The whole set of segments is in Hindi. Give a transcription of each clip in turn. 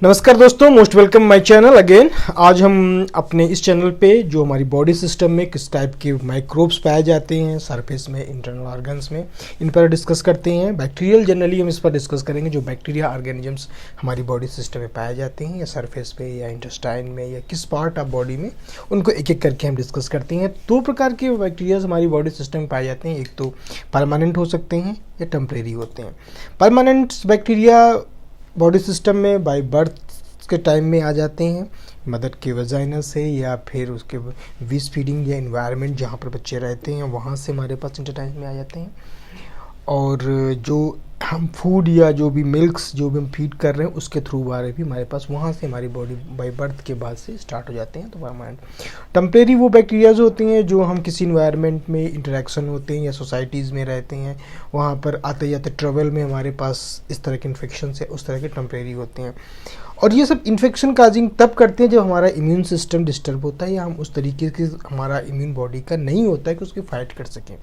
नमस्कार दोस्तों, most welcome my channel again. आज हम अपने इस चैनल पे जो हमारी बॉडी सिस्टम में किस टाइप के माइक्रोब्स पाए जाते हैं सरफेस में, इंटरनल ऑर्गन्स में, इन पर डिस्कस करते हैं। बैक्टीरियल जनरली हम इस पर डिस्कस करेंगे जो बैक्टीरिया ऑर्गेनिजम्स हमारी बॉडी सिस्टम में पाए जाते हैं, या सरफेस पे या इंटेस्टाइन में या किस पार्ट ऑफ बॉडी में, उनको एक एक करके हम डिस्कस करते हैं। दो प्रकार के बैक्टीरियाज हमारी बॉडी सिस्टम में पाए जाते हैं, एक तो परमानेंट हो सकते हैं या टेम्परेरी होते हैं। परमानेंट बैक्टीरिया बॉडी सिस्टम में बाय बर्थ के टाइम में आ जाते हैं, मदर के वजाइना से, या फिर उसके ब्रीस्ट फीडिंग या इन्वायरमेंट जहाँ पर बच्चे रहते हैं वहाँ से हमारे पास इंटरटाइम में आ जाते हैं। और जो हम फूड या जो भी मिल्क्स जो भी हम फीड कर रहे हैं उसके थ्रू वाले भी हमारे पास वहाँ से हमारी बॉडी बाय बर्थ के बाद से स्टार्ट हो जाते हैं। तो परमानेंट। टेम्परेरी वो बैक्टीरियाज होते हैं जो हम किसी इन्वायरमेंट में इंटरेक्शन होते हैं या सोसाइटीज़ में रहते हैं, वहाँ पर आते जाते ट्रेवल में हमारे पास इस तरह के इन्फेक्शन से उस तरह के टेम्परेरी होते हैं। और ये सब इन्फेक्शन काजिंग तब करते हैं जब हमारा इम्यून सिस्टम डिस्टर्ब होता है या हम उस तरीके के हमारा इम्यून बॉडी का नहीं होता है कि उसकी फाइट कर सकें।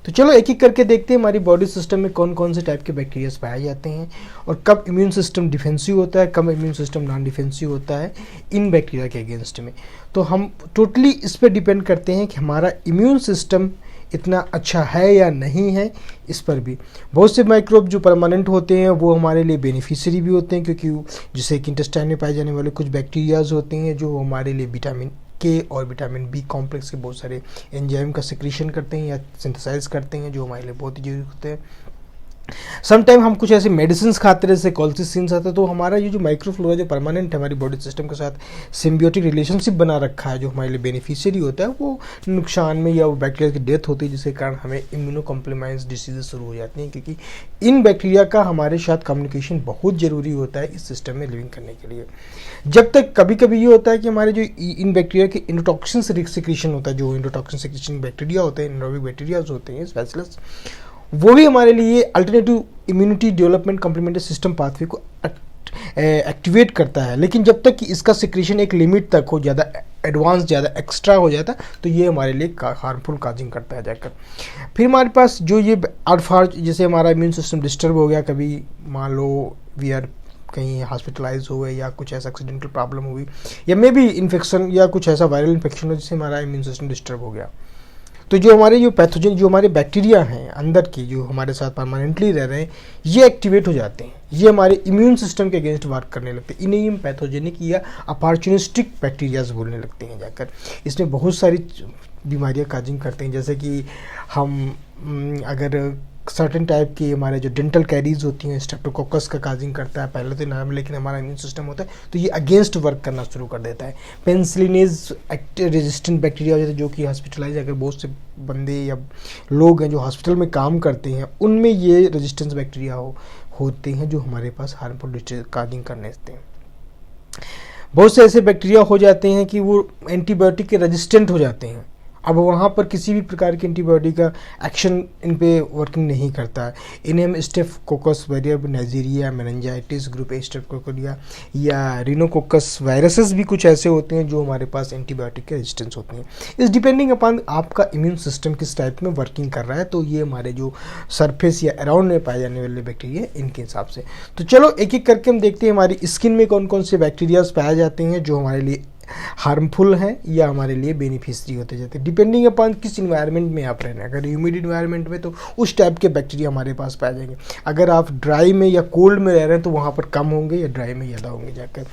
तो चलो एक एक करके देखते हैं हमारी बॉडी सिस्टम में कौन कौन से टाइप के बैक्टीरियाज पाए जाते हैं और कब इम्यून सिस्टम डिफेंसिव होता है, कब इम्यून सिस्टम नॉन डिफेंसिव होता है इन बैक्टीरिया के अगेंस्ट में। तो हम टोटली इस पर डिपेंड करते हैं कि हमारा इम्यून सिस्टम इतना अच्छा है या नहीं है। इस पर भी बहुत से माइक्रोब जो परमानेंट होते हैं वो हमारे लिए बेनिफिशियरी भी होते हैं, क्योंकि जैसे कि इंटेस्टाइन में पाए जाने वाले कुछ बैक्टीरियाज होते हैं जो हमारे लिए विटामिन के और विटामिन बी कॉम्प्लेक्स के बहुत सारे एंजाइम का सिक्रीशन करते हैं या सिंथेसाइज करते हैं, जो हमारे लिए बहुत ही जरूरी होते हैं। समटाइम हम कुछ ऐसे मेडिसिन खाते हैं जैसे कॉल्सिसिन्स आता है, तो हमारा ये जो माइक्रोफ्लोरा जो परमानेंट है हमारी बॉडी सिस्टम के साथ सिम्बियोटिक रिलेशनशिप बना रखा है, जो हमारे लिए बेनिफिशियरी होता है, वो नुकसान में या वो बैक्टीरिया की डेथ होती है, जिसके कारण हमें इम्यूनो कॉम्प्रोमाइज डिसीजेज शुरू हो जाती हैं, क्योंकि इन बैक्टीरिया का हमारे साथ कम्युनिकेशन बहुत ज़रूरी होता है इस सिस्टम में लिविंग करने के लिए। जब तक कभी कभी ये होता है कि हमारे जो इन बैक्टीरिया के इंडोटॉक्सिन सिक्रीशन होता है, जो इंडोटॉक्सिन सिक्रीशन बैक्टीरिया होते हैं, एनारोबिक बैक्टीरिया होते हैं स्पेशलिस्ट, वो भी हमारे लिए alternative immunity development complementary system pathway को एक्टिवेट करता है। लेकिन जब तक कि इसका सिक्रीशन एक लिमिट तक हो, ज़्यादा एडवांस, ज़्यादा एक्स्ट्रा हो जाता है, तो ये हमारे लिए हार्मफुल काजिंग करता है जाकर। फिर हमारे पास जो ये आउटफार, जैसे हमारा इम्यून सिस्टम डिस्टर्ब हो गया, कभी मान लो वी आर कहीं हॉस्पिटलाइज हो गए या कुछ ऐसा एक्सीडेंटल प्रॉब्लम हुई, या मे बी इन्फेक्शन या कुछ ऐसा वायरल इन्फेक्शन हो जिससे हमारा इम्यून सिस्टम डिस्टर्ब हो गया, तो जो हमारे जो पैथोजन जो हमारे बैक्टीरिया हैं अंदर की जो हमारे साथ परमानेंटली रह रहे हैं, ये एक्टिवेट हो जाते हैं, ये हमारे इम्यून सिस्टम के अगेंस्ट वर्क करने लगते हैं। इन्हें हम पैथोजेनिक या अपॉर्चुनिस्टिक बैक्टीरियाज बोलने लगते हैं जाकर। इसमें बहुत सारी बीमारियां काजिंग करते हैं, जैसे कि हम अगर सर्टेन टाइप की हमारे जो डेंटल कैरीज होती हैं, स्ट्रेप्टोकोकस का काजिंग करता है पहले तो नाम, लेकिन हमारा इम्यून सिस्टम होता है तो ये अगेंस्ट वर्क करना शुरू कर देता है। पेनिसिलिनेज रेजिस्टेंट बैक्टीरिया हो जाता है, जो कि हॉस्पिटलाइज अगर बहुत से बंदे या लोग हैं जो हॉस्पिटल में काम करते हैं, उनमें ये रेजिस्टेंस बैक्टीरिया होते हैं जो हमारे पास हार्मफुल काजिंग करने देते हैं। बहुत से ऐसे बैक्टीरिया हो जाते हैं कि वो एंटीबायोटिक के रेजिस्टेंट हो जाते हैं। अब वहाँ पर किसी भी प्रकार की एंटीबायोटिक का एक्शन इन पे वर्किंग नहीं करता है। इन्हें हम स्टेफकोकस वेरिएब नाइजीरिया, मेनिंजाइटिस ग्रुप ए स्टेफकोकोरिया या रिनोकोकस वायरसेस भी कुछ ऐसे होते हैं जो हमारे पास एंटीबायोटिक के रेजिस्टेंस होते हैं। इस डिपेंडिंग अपॉन आपका इम्यून सिस्टम किस टाइप में वर्किंग कर रहा है, तो ये हमारे जो सरफेस या अराउंड में पाए जाने वाले बैक्टीरिया इनके हिसाब से। तो चलो एक एक करके हम देखते हैं हमारी स्किन में कौन कौन से बैक्टीरियाज पाए जाते हैं जो हमारे लिए हार्मफुल है या हमारे लिए बेनिफिशियरी होते जाते हैं, डिपेंडिंग अपॉन किस इन्वायरमेंट में आप रह रहे हैं। अगर ह्यूमिड इन्वायरमेंट में तो उस टाइप के बैक्टीरिया हमारे पास पाए जाएंगे। अगर आप ड्राई में या कोल्ड में रह रहे हैं तो वहाँ पर कम होंगे या ड्राई में ज़्यादा होंगे जाकर।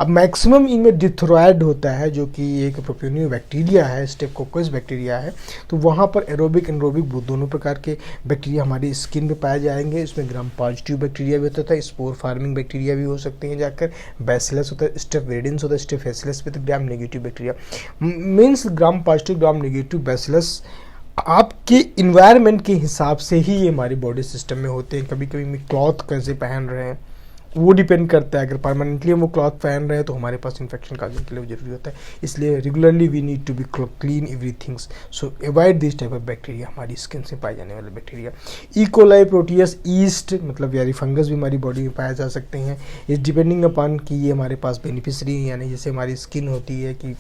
अब मैक्सिमम इनमें डिथ्रोइड होता है, जो कि एक प्रोपियोनियो बैक्टीरिया है, स्टेफकोकस बैक्टीरिया है, तो वहाँ पर एरोबिक एनरोबिक दोनों प्रकार के बैक्टीरिया हमारी स्किन में पाए जाएंगे। इसमें ग्राम पॉजिटिव बैक्टीरिया भी होता है, स्पोर फार्मिंग बैक्टीरिया भी हो सकते हैं जाकर, बैसिलस होता है, स्टेफवेरिडेंस होता है, स्टेफेसिलस भी, तो ग्राम नेगेटिव बैक्टीरिया मीन्स ग्राम पॉजिटिव ग्राम नेगेटिव बैसिलस आपके इन्वायरमेंट के हिसाब से ही ये हमारी बॉडी सिस्टम में होते हैं। कभी कभी में क्लॉथ कैसे पहन रहे हैं वो डिपेंड करता है। अगर परमानेंटली हम वो क्लॉथ पहन रहे हैं तो हमारे पास इन्फेक्शन काजिंग के लिए जरूरी होता है, इसलिए regularly we need to be clean everythings, so avoid this type of bacteria, हमारी स्किन से पाए जाने वाले bacteria. E coli, proteus, yeast मतलब यानी फंगस भी हमारी बॉडी में पाए जा सकते हैं। इस डिपेंडिंग अपॉन कि ये हमारे पास बेनिफिशियरी है, यानी जैसे हमारी स्किन होती है कि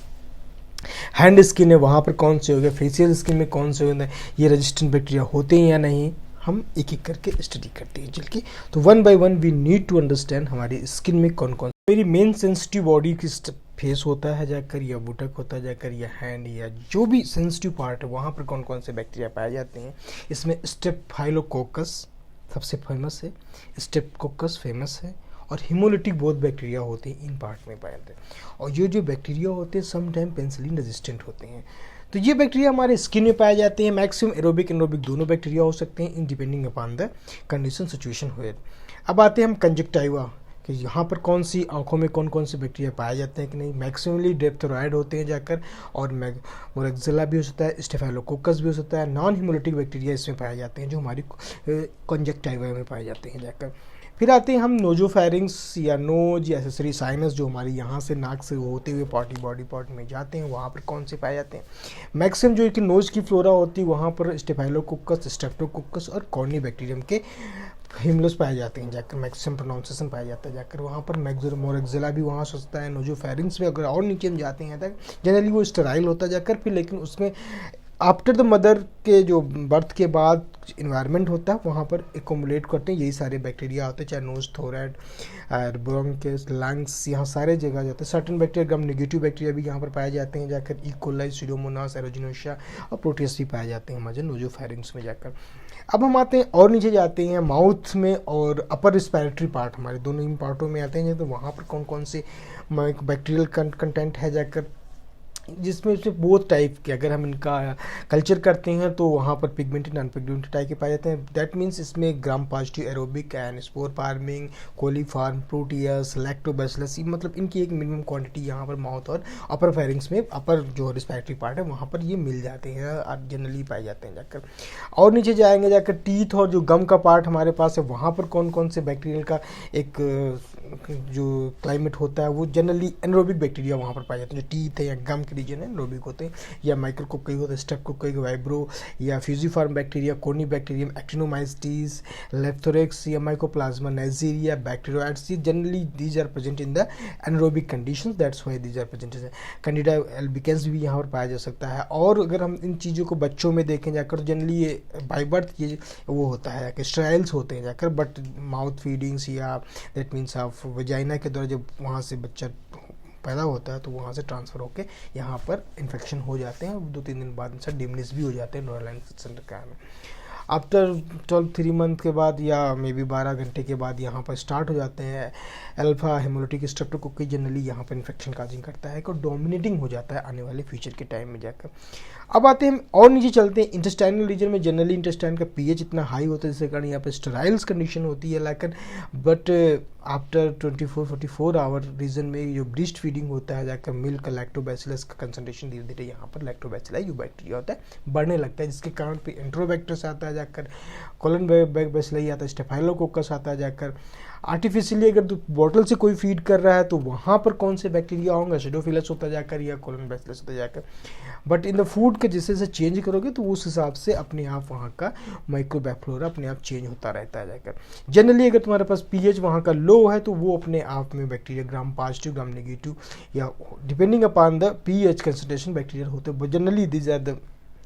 हैंड स्किन है, वहाँ पर कौन से हो गए, फेशियल स्किन में कौन से होते हैं, ये रेजिस्टेंट बैक्टीरिया होते हैं या नहीं, हम एक एक करके स्टडी करते हैं चल के। तो one by one we need to understand हमारी स्किन में कौन कौन मेरी मेन सेंसिटिव बॉडी की फेस होता है जाकर, या बुटक होता है जाकर, या हैंड, या जो भी सेंसिटिव पार्ट है वहाँ पर कौन कौन से बैक्टीरिया पाए जाते हैं। इसमें स्टेफाइलोकोकस सबसे फेमस है, स्टेप्टोकोकस फेमस है, और हिमोलिटिक बहुत बैक्टीरिया होते हैं इन पार्ट में पाए जाते हैं। और ये जो बैक्टीरिया होते हैं सम टाइम पेनिसिलिन रेजिस्टेंट होते हैं। तो ये बैक्टीरिया हमारे स्किन में पाए जाते हैं। मैक्सिमम एरोबिक एनरोबिक दोनों बैक्टीरिया हो सकते हैं इन depending upon the condition situation हुए। अब आते हैं हम कंजक्टाइवा कि यहाँ पर कौन सी आंखों में कौन कौन से बैक्टीरिया पाए जाते हैं कि नहीं। मैक्सिमली डिप्थेरॉइड होते हैं जाकर, और मोरक्जिला भी हो सकता है, स्टेफाइलोकोकस भी हो सकता है। नॉन हिमोलिटिक बैक्टीरिया इसमें पाए जाते हैं जो हमारी कंजक्टाइवा में पाए जाते हैं जाकर। फिर आते हैं हम नोजोफेरिंग्स या नोज या एक्सेसरी साइनस, जो हमारी यहाँ से नाक से होते हुए बॉडी पार्ट में जाते हैं, वहाँ पर कौन से पाए जाते हैं। मैक्सिमम जो कि नोज की फ्लोरा होती है वहाँ पर स्टेफाइलोकोकस, स्ट्रेप्टोकोकस और कॉर्निबैक्टीरियम के हिमलस पाए जाते हैं जाकर। मैक्सिमम प्रोनाउंसिएशन पाया जाता है जाकर वहाँ पर। मोरक्जिला भी वहाँ से होता है। नोजोफेरिंग्स में अगर और नीचे हम जाते हैं तक जनरली वो स्टेराइल होता जाकर, फिर लेकिन उसमें आफ्टर द मदर के जो बर्थ के बाद इन्वायरमेंट होता है वहाँ पर एकोमुलेट करते हैं, यही सारे बैक्टीरिया होते हैं, चाहे नोज, थोरैड, ब्रोंकिस, लंग्स, यहाँ सारे जगह जाते हैं। Certain bacteria gram negative bacteria भी यहाँ पर पाए जाते हैं जाकर। ई कोलाई, सीडोमोनास, एरोजिनोसिया और प्रोटियस भी पाए जाते हैं हमारे नोजोफेरिंग्स में जाकर। अब हम आते हैं और नीचे जाते हैं माउथ में और अपर रिस्पायरेटरी पार्ट, हमारे दोनों इन पार्टों में आते हैं। तो वहाँ पर कौन कौन से बैक्टीरियल कंटेंट है जाकर, जिसमें से बहुत टाइप के अगर हम इनका कल्चर करते हैं तो वहाँ पर पिगमेंटेड, नॉन पिगमेंटेड टाइप के पाए जाते हैं। दैट मीन्स इसमें gram positive aerobic and spore forming, coliform, Proteus, Lactobacillus, मतलब इनकी एक मिनिमम क्वांटिटी यहाँ पर माउथ और अपर फेरिंग्स में, अपर जो रिस्पायरेटरी पार्ट है वहाँ पर ये मिल जाते हैं, जनरली पाए जाते हैं जाकर। और नीचे जाएंगे जाकर टीथ और जो गम का पार्ट हमारे पास है वहाँ पर कौन कौन से बैक्टीरियल का एक जो क्लाइमेट होता है वो जनरली एनरोबिक बैक्टीरिया वहाँ पर पाए जाते हैं। जो टीथ है या गम के रीजन है एनरोबिक होते हैं, या माइक्रोकोकाई होते हैं, स्ट्रेप्टोकोकाई, वाइब्रो या fusiform bacteria, Corynebacterium, actinomycetes, Leptothrix या mycoplasma, Neisseria, bacteroides, generally these are present in the anaerobic conditions, that's why these are present. Candida albicans भी यहाँ पर पाया जा सकता है। और अगर हम इन चीज़ों को बच्चों में देखें जाकर तो जनरली ये बाय बर्थ ये वो होता है कि स्ट्राइल्स होते हैं जाकर, बट माउथ फीडिंग्स या दैट मीन्स ऑफ वजाइना के द्वारा जब वहाँ से बच्चा पैदा होता है तो वहाँ से ट्रांसफ़र होके यहाँ पर इन्फेक्शन हो जाते हैं। 2-3 दिन बाद से डिमनेस भी हो जाते हैं नोरल इन्फेक्शन का में। आफ्टर 3 मंथ के बाद या मे बी 12 घंटे के बाद यहाँ पर स्टार्ट हो जाते हैं अल्फा हेमोलिटिक स्ट्रेप्टोकोकाई, जनरली यहाँ पर इन्फेक्शन काजिंग करता है, को डोमिनेटिंग हो जाता है आने वाले फ्यूचर के टाइम में जाकर। अब आते हैं और नीचे चलते हैं इंटेस्टाइनल रीजन में। जनरली इंटेस्टाइन का पीएच इतना हाई होता है जिसके कारण यहाँ पर स्टेराइल्स कंडीशन होती है, लेकिन बट आफ्टर 24-44 आवर रीजन में जो ब्रीस्ट फीडिंग होता है जाकर मिल्क लैक्टोबैसिलस का कंसंट्रेशन धीरे धीरे यहाँ पर लैक्टोबैसिलाई जो बैक्टीरिया होता है बढ़ने लगता है, जिसके कारण पे एंट्रोबैक्टर्स आता है जाकर, कोलन बैसिलाई आता है, स्टेफाइलोकोकस आता है जाकर। आर्टिफिशियली अगर तो बॉटल से कोई फीड कर रहा है तो वहाँ पर कौन से बैक्टीरिया होंगे, एसिडोफिलस होता जाकर या कोलन बैसिलस होता जाकर। बट इन द फूड के जैसे जैसे चेंज करोगे तो उस हिसाब से अपने आप वहाँ का माइक्रोबैक्टीरिया अपने आप चेंज होता रहता है जाकर। जनरली अगर तुम्हारे पास पीएच वहाँ का लो है तो वो अपने आप में bacteria gram positive, gram negative या depending upon the pH concentration bacteria होते हैं। Generally these are the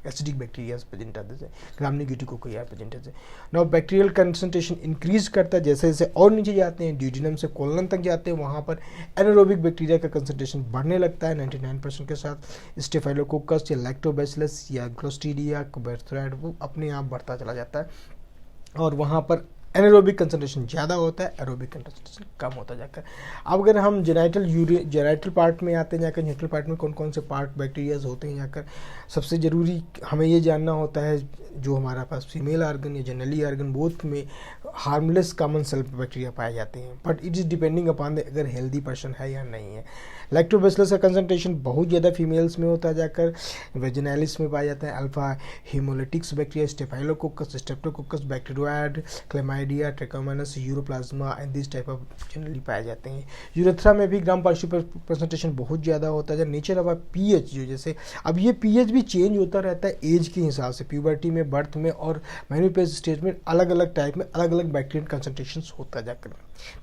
acidic bacteria present आते हैं, ग्राम नेगेटिव कोकाई प्रेजेंट है। नाउ बैक्टीरियल कंसंट्रेशन इंक्रीज करता है जैसे जैसे और नीचे जाते हैं, ड्यूडिनम से कोलन तक जाते हैं, वहाँ पर एनारोबिक बैक्टीरिया का कंसंट्रेशन बढ़ने लगता है 99% के साथ। स्टेफाइलोकोकस या लैक्टोबैसिलस या क्लोस्ट्रीडिया, बैक्टीरिया वो अपने आप बढ़ता चला जाता है, और वहाँ पर एनारोबिक कंसंट्रेशन ज़्यादा होता है, एरोबिक कंसंट्रेशन कम होता जाकर। अब अगर हम जेनाइटल पार्ट में आते हैं जाकर, जेनाइटल पार्ट में कौन कौन से पार्ट बैक्टीरियाज होते हैं जाकर, सबसे ज़रूरी हमें ये जानना होता है जो हमारा पास फीमेल आर्गन या जनरली आर्गन बोथ में हार्मलेस कॉमन सेल बैक्टीरिया पाए जाते हैं, but it is depending upon the अगर हेल्दी पर्सन है या नहीं है। लैक्टोबैसिलस का कंसंट्रेशन बहुत ज़्यादा फीमेल्स में होता है जाकर, वेजिनालिस में पाया जाता है। Alpha haemolytics bacteria, Staphylococcus, Streptococcus, bacteroid, Chlamydia, Trichomonas, Ureaplasma and this type of generally पाए जाते हैं। यूरेथ्रा में भी ग्राम पॉजिटिव परसेंटेशन बहुत ज़्यादा होता है। नेचर ऑफ पीएच जो जैसे अब ये पीएच भी चेंज होता रहता है एज के हिसाब से, प्यूबर्टी में, बर्थ में और मेनोपॉज स्टेज में अलग अलग टाइप में अलग अलग बैक्टीरियल कंसंट्रेशन होता जाकर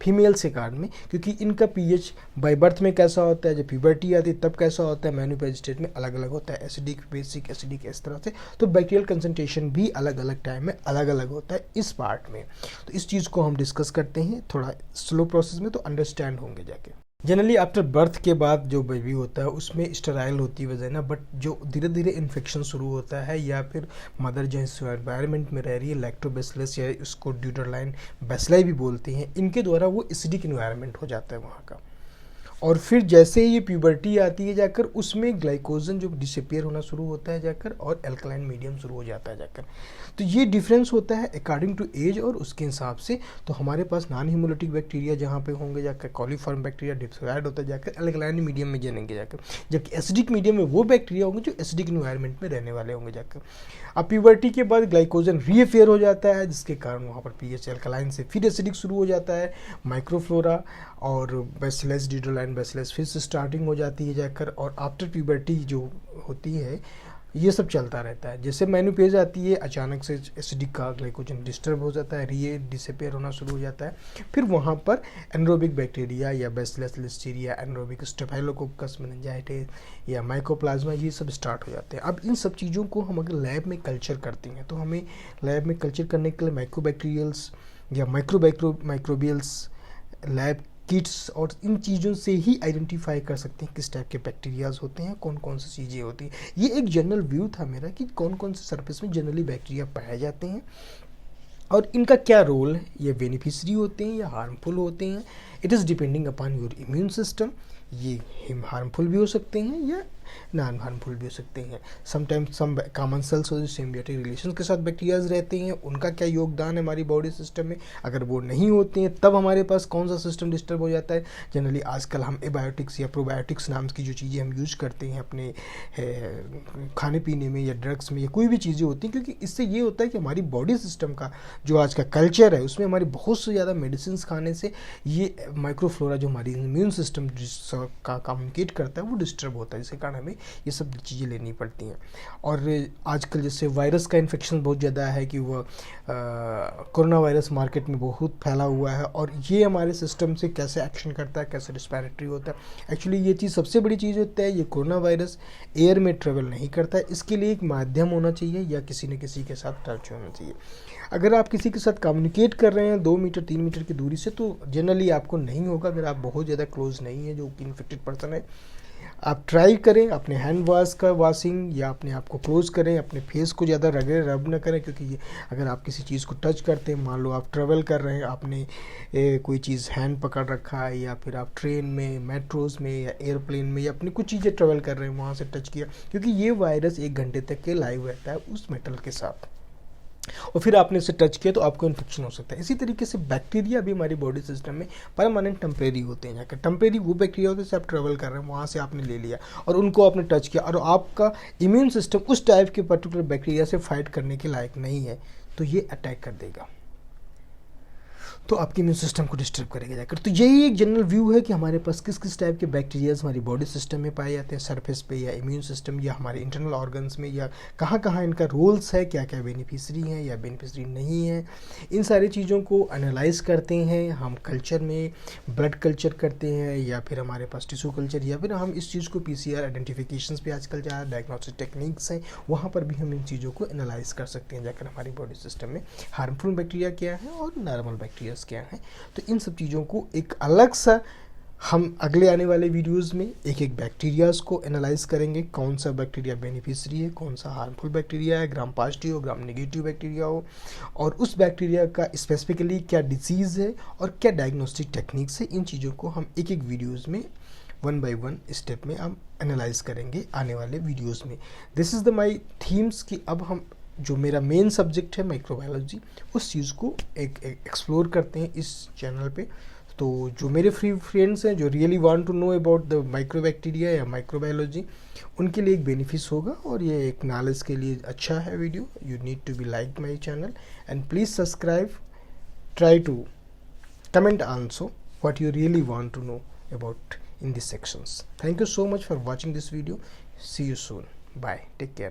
फीमेल्स के कारण में, क्योंकि इनका पीएच बाय बर्थ में कैसा होता है, जब प्यूबर्टी आती है तब कैसा होता है, मेनोपॉज स्टेज में अलग अलग होता है, एसिडिक, बेसिक, एसिडिक, इस तरह से। तो बैक्टीरियल कंसंट्रेशन भी अलग अलग टाइम में अलग अलग होता है इस पार्ट में। तो इस चीज़ को हम डिस्कस करते हैं थोड़ा स्लो प्रोसेस में, तो अंडरस्टैंड होंगे जाके। जनरली आफ्टर बर्थ के बाद जो बेबी होता है उसमें स्टेराइल होती है वजाइना, बट जो धीरे धीरे इन्फेक्शन शुरू होता है या फिर मदर जो इस एनवायरनमेंट में रह रही है लैक्टोबैसिलस या उसको ड्यूटरलाइन बैसिलाई भी बोलते हैं, इनके द्वारा वो एसिडिक इन्वायरनमेंट हो जाता है वहाँ का। और फिर जैसे ही ये प्यूबर्टी आती है जाकर उसमें ग्लाइकोजन जो डिसअपियर होना शुरू होता है जाकर और एल्कलाइन मीडियम शुरू हो जाता है जाकर। तो ये डिफरेंस होता है अकॉर्डिंग टू एज और उसके हिसाब से। तो हमारे पास नॉन हिमोलिटिक बैक्टीरिया जहाँ पे होंगे जाकर कॉलीफॉर्म बैक्टीरिया डिप्सोइड होता है जाकर एल्कलाइन मीडियम में जनेंगे जाकर, जबकि एसिडिक मीडियम में वो बैक्टीरिया होंगे जो एसिडिक इन्वायरमेंट में रहने वाले होंगे जाकर। अब प्यूबर्टी के बाद ग्लाइकोजन रीअफेयर हो जाता है जिसके कारण वहाँ पर पीएच एल्कलाइन से फिर एसिडिक शुरू हो जाता है, माइक्रोफ्लोरा और बैसिलस ड्यूटरलाइन बैसिलस फिर से स्टार्टिंग हो जाती है जाकर। और आफ्टर प्यूबर्टी जो होती है ये सब चलता रहता है। जैसे मेनोपॉज आती है अचानक से एसिडिक का ग्लाइकोजन डिस्टर्ब हो जाता है, री डिसअपियर होना शुरू हो जाता है। फिर वहाँ पर एनरोबिक बैक्टीरिया या bacillus Listeria, anaerobic staphylococcus meningitis या माइकोप्लाज्मा ये सब स्टार्ट हो जाते हैं। अब इन सब चीज़ों को हम अगर लैब में कल्चर करते हैं तो हमें लैब में कल्चर करने के लिए माइक्रोबैक्टीरियल्स या माइक्रोबियल्स लैब किट्स और इन चीज़ों से ही आइडेंटिफाई कर सकते हैं किस टाइप के बैक्टीरियाज होते हैं, कौन कौन सी चीज़ें होती हैं। ये एक जनरल व्यू था मेरा कि कौन कौन से सरफेस में जनरली बैक्टीरिया पाए जाते हैं और इनका क्या रोल है, ये बेनिफिशियरी होते हैं या हार्मफुल होते हैं। It is depending upon your immune system. ये हार्मफुल भी हो सकते हैं या नॉन हार्मफुल भी हो सकते हैं। समटाइम्स सम कॉमन सेल्स और सिम्बियोटिक रिलेशन के साथ बैक्टीरियाज रहते हैं, उनका क्या योगदान है हमारी बॉडी सिस्टम में। अगर वो नहीं होते हैं तब हमारे पास कौन सा सिस्टम डिस्टर्ब हो जाता है। जनरली आजकल हम एबायोटिक्स या प्रोबायोटिक्स नाम की जो चीज़ें हम यूज करते हैं अपने खाने पीने में या ड्रग्स में या कोई भी चीज़ें होती हैं, क्योंकि इससे ये होता है कि हमारी बॉडी सिस्टम का जो आज का कल्चर है उसमें हमारी बहुत से ज़्यादा मेडिसिन खाने से ये माइक्रोफ्लोरा जो हमारी इम्यून सिस्टम का कम्युनिकेट करता है वो डिस्टर्ब होता है, जिसके कारण हमें ये सब चीज़ें लेनी पड़ती हैं। और आजकल जैसे वायरस का इन्फेक्शन बहुत ज़्यादा है कि वह कोरोना वायरस मार्केट में बहुत फैला हुआ है और ये हमारे सिस्टम से कैसे एक्शन करता है, कैसे रिस्पायरेटरी होता है। एक्चुअली ये चीज़ सबसे बड़ी चीज़ होती है, ये कोरोना वायरस एयर में ट्रेवल नहीं करता है, इसके लिए एक माध्यम होना चाहिए या किसी न किसी के साथ टच होना चाहिए। अगर आप किसी के साथ कम्युनिकेट कर रहे हैं 2 मीटर 3 मीटर की दूरी से तो जनरली आपको नहीं होगा, अगर आप बहुत ज़्यादा क्लोज नहीं है जो कि इन्फेक्टेड पर्सन है। आप ट्राई करें अपने हैंड वॉश का वॉशिंग या अपने आप को क्लोज करें, अपने फेस को ज़्यादा रब न करें, क्योंकि ये अगर आप किसी चीज़ को टच करते हैं, मान लो आप ट्रेवल कर रहे हैं, आपने कोई चीज़ हैंड पकड़ रखा है या फिर आप ट्रेन में, मेट्रोज़ में या एयरप्लेन में या अपनी कुछ चीज़ें ट्रेवल कर रहे हैं वहाँ से टच किया, क्योंकि ये वायरस 1 घंटे तक के लाइव रहता है उस मेटल के साथ और फिर आपने इसे टच किया तो आपको इन्फेक्शन हो सकता है। इसी तरीके से बैक्टीरिया भी हमारी बॉडी सिस्टम में परमानेंट टेम्परेरी होते हैं। जाकर टेम्परेरी वो बैक्टीरिया होते हैं जैसे आप ट्रेवल कर रहे हैं वहाँ से आपने ले लिया और उनको आपने टच किया और आपका इम्यून सिस्टम उस टाइप के पर्टिकुलर बैक्टीरिया से फाइट करने के लायक नहीं है तो ये अटैक कर देगा, तो आपके इम्यून सिस्टम को डिस्टर्ब करेगा जाकर। तो यही एक जनरल व्यू है कि हमारे पास किस किस टाइप के बैक्टीरियाज हमारी बॉडी सिस्टम में पाए जाते हैं, सरफेस पे या इम्यून सिस्टम या हमारे इंटरनल ऑर्गन्स में, या कहाँ कहाँ इनका रोल्स है, क्या क्या बेनिफिशरी हैं या बेनिफिशरी नहीं है। इन सारी चीज़ों को एनालाइज करते हैं हम कल्चर में, ब्लड कल्चर करते हैं या फिर हमारे पास टिश्यू कल्चर या फिर हम इस चीज़ को PCR आइडेंटिफिकेशन पे आजकल ज़्यादा डायग्नोस्टिक टेक्निक्स हैं, वहाँ पर भी हम इन चीज़ों को एनालाइज कर सकते हैं जाकर हमारी बॉडी सिस्टम में हार्मफुल बैक्टीरिया क्या है और नॉर्मल बैक्टीरिया क्या है। तो इन सब चीज़ों को एक अलग सा हम अगले आने वाले वीडियोस में एक एक बैक्टीरियाज को एनालाइज करेंगे, कौन सा बैक्टीरिया बेनिफिशियरी है, कौन सा हार्मफुल बैक्टीरिया है, ग्राम पॉजिटिव हो ग्राम नेगेटिव बैक्टीरिया हो, और उस बैक्टीरिया का स्पेसिफिकली क्या डिजीज़ है और क्या डायग्नोस्टिक टेक्निक्स है। इन चीज़ों को हम एक एक वीडियोज़ में 1 by 1 स्टेप में हम एनालाइज करेंगे आने वाले वीडियोज़ में। This is the my themes कि अब हम जो मेरा मेन सब्जेक्ट है माइक्रोबायोलॉजी उस चीज़ को एक एक्सप्लोर करते हैं इस चैनल पे। तो जो मेरे फ्रेंड्स हैं जो really want to know about the microbacteria या माइक्रोबायोलॉजी उनके लिए एक बेनिफिट होगा और ये एक नॉलेज के लिए अच्छा है video. You need to be like my channel and please subscribe, try to comment also what you really want to know about in these sections. Thank you so much for watching this video. See you soon. Bye. Take care.